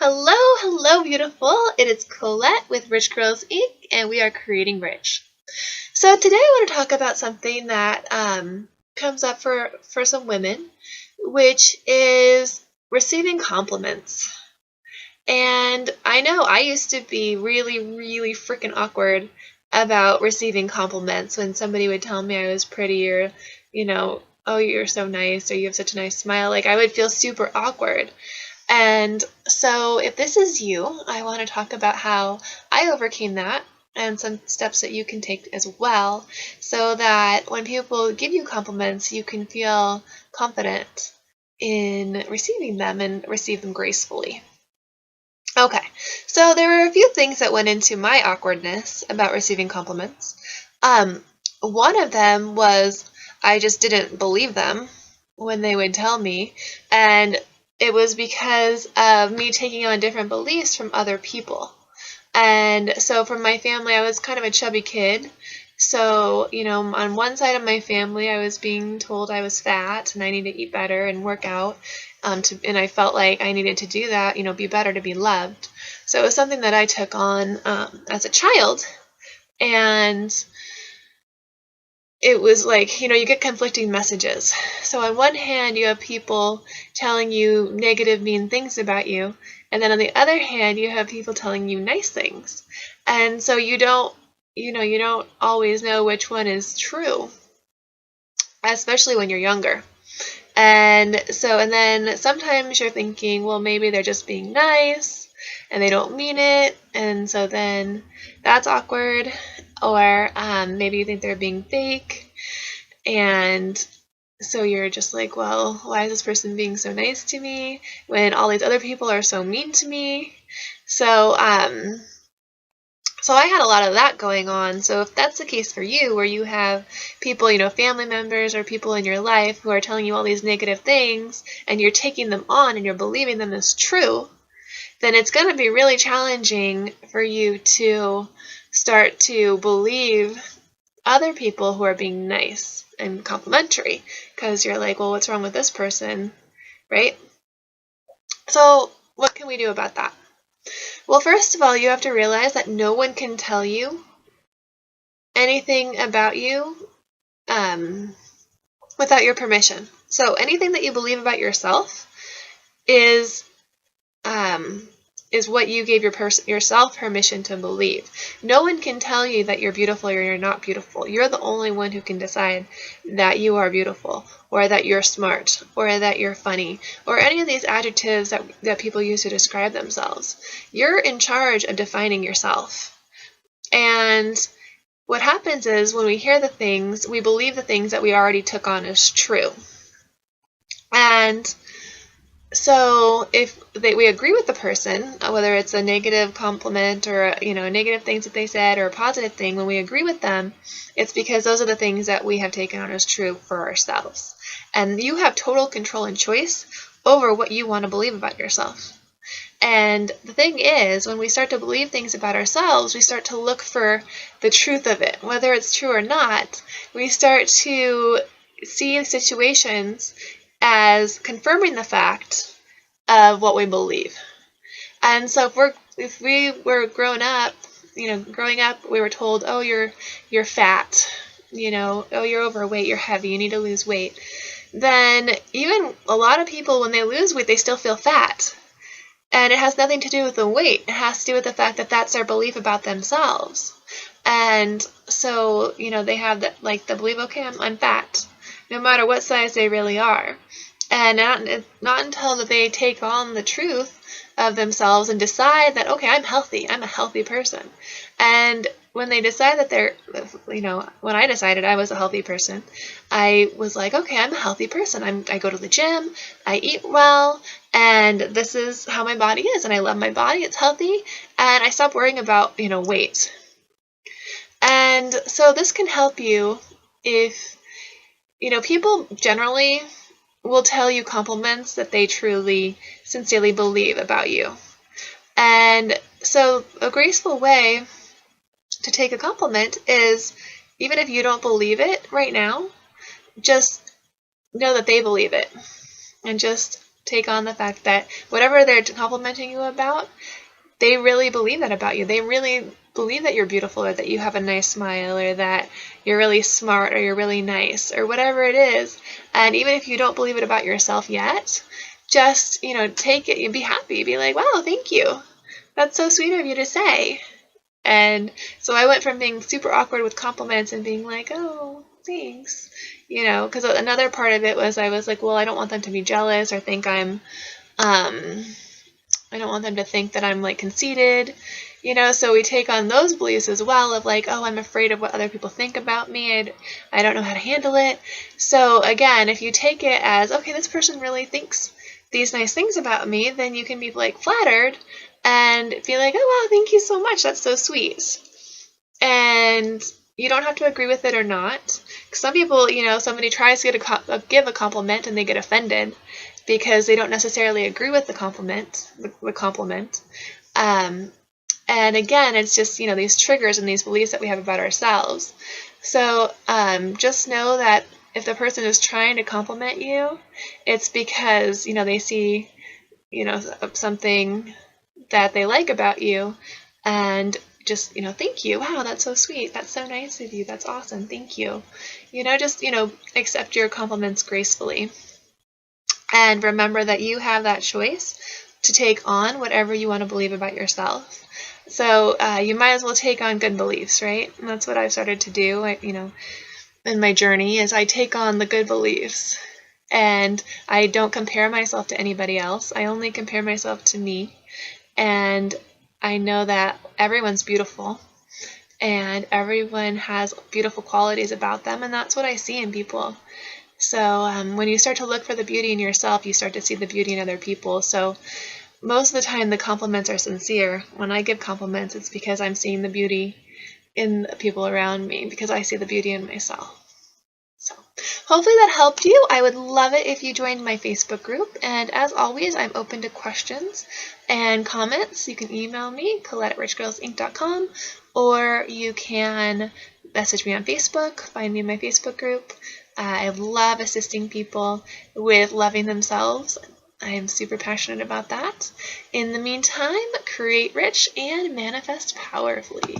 Hello, hello, beautiful. It is Colette with Rich Girls Inc., and we are creating rich. So today I want to talk about something that comes up for some women, which is receiving compliments. And I know I used to be really, really freaking awkward about receiving compliments when somebody would tell me I was pretty or, oh, you're so nice or you have such a nice smile. Like I would feel super awkward. And so if this is you, I want to talk about how I overcame that and some steps that you can take as well so that when people give you compliments, you can feel confident in receiving them and receive them gracefully. Okay, so there were a few things that went into my awkwardness about receiving compliments. One of them was I just didn't believe them when they would tell me, and it was because of me taking on different beliefs from other people. And so from my family, I was kind of a chubby kid. So, on one side of my family, I was being told I was fat and I need to eat better and work out. And I felt like I needed to do that, be better to be loved. So it was something that I took on as a child. And it was like, you get conflicting messages. So on one hand, you have people telling you negative, mean things about you. And then on the other hand, you have people telling you nice things. And so you don't always know which one is true, especially when you're younger. And then sometimes you're thinking, well, maybe they're just being nice and they don't mean it. And so then that's awkward. Or maybe you think they're being fake. And so you're just like, well, why is this person being so nice to me when all these other people are so mean to me? So I had a lot of that going on. So if that's the case for you, where you have people, family members or people in your life who are telling you all these negative things and you're taking them on and you're believing them as true, then it's going to be really challenging for you to start to believe other people who are being nice and complimentary, because you're like, well, what's wrong with this person, right? So what can we do about that? Well, first of all, you have to realize that no one can tell you anything about you without your permission. So anything that you believe about yourself is what you gave yourself permission to believe. No one can tell you that you're beautiful or you're not beautiful. You're the only one who can decide that you are beautiful, or that you're smart, or that you're funny, or any of these adjectives that people use to describe themselves. You're in charge of defining yourself. And what happens is when we hear the things, we believe the things that we already took on as true. And so if we agree with the person, whether it's a negative compliment or negative things that they said or a positive thing, when we agree with them, it's because those are the things that we have taken on as true for ourselves. And you have total control and choice over what you want to believe about yourself. And the thing is, when we start to believe things about ourselves, we start to look for the truth of it. Whether it's true or not, we start to see situations as confirming the fact of what we believe. And so if we were growing up, we were told, oh, you're fat, oh, you're overweight, you're heavy, you need to lose weight. Then even a lot of people, when they lose weight, they still feel fat. And it has nothing to do with the weight. It has to do with the fact that that's their belief about themselves. And so, they have the belief, okay, I'm fat, no matter what size they really are. And not until they take on the truth of themselves and decide that, okay, I'm healthy, I'm a healthy person. And when they decide that they're, when I decided I was a healthy person, I was like, okay, I'm a healthy person. I go to the gym, I eat well, and this is how my body is, and I love my body, it's healthy, and I stopped worrying about, weight. And so this can help you if, people generally will tell you compliments that they truly, sincerely believe about you. And so a graceful way to take a compliment is, even if you don't believe it right now, just know that they believe it. And just take on the fact that whatever they're complimenting you about, they really believe that about you. They really believe that you're beautiful, or that you have a nice smile, or that you're really smart, or you're really nice, or whatever it is. And even if you don't believe it about yourself yet, just, take it and be happy. Be like, wow, thank you. That's so sweet of you to say. And so I went from being super awkward with compliments and being like, oh, thanks, because another part of it was I was like, well, I don't want them to be jealous or think I don't want them to think that I'm like conceited, so we take on those beliefs as well of like, oh, I'm afraid of what other people think about me. I don't know how to handle it. So again, if you take it as, okay, this person really thinks these nice things about me, then you can be like flattered and be like, oh, wow, thank you so much. That's so sweet. And you don't have to agree with it or not. Some people, somebody tries to give a compliment and they get offended because they don't necessarily agree with the compliment. And again, it's just, these triggers and these beliefs that we have about ourselves. So just know that if the person is trying to compliment you, it's because, they see, something that they like about you, and just, thank you. Wow, that's so sweet. That's so nice of you. That's awesome. Thank you. Just, accept your compliments gracefully. And remember that you have that choice to take on whatever you want to believe about yourself. So you might as well take on good beliefs, right? And that's what I've started to do, in my journey, is I take on the good beliefs. And I don't compare myself to anybody else. I only compare myself to me. And I know that everyone's beautiful. And everyone has beautiful qualities about them. And that's what I see in people. So when you start to look for the beauty in yourself, you start to see the beauty in other people. So most of the time, the compliments are sincere. When I give compliments, it's because I'm seeing the beauty in the people around me, because I see the beauty in myself. So hopefully that helped you. I would love it if you joined my Facebook group. And as always, I'm open to questions and comments. You can email me, Colette@richgirlsinc.com, or you can message me on Facebook, find me in my Facebook group. I love assisting people with loving themselves. I am super passionate about that. In the meantime, create rich and manifest powerfully.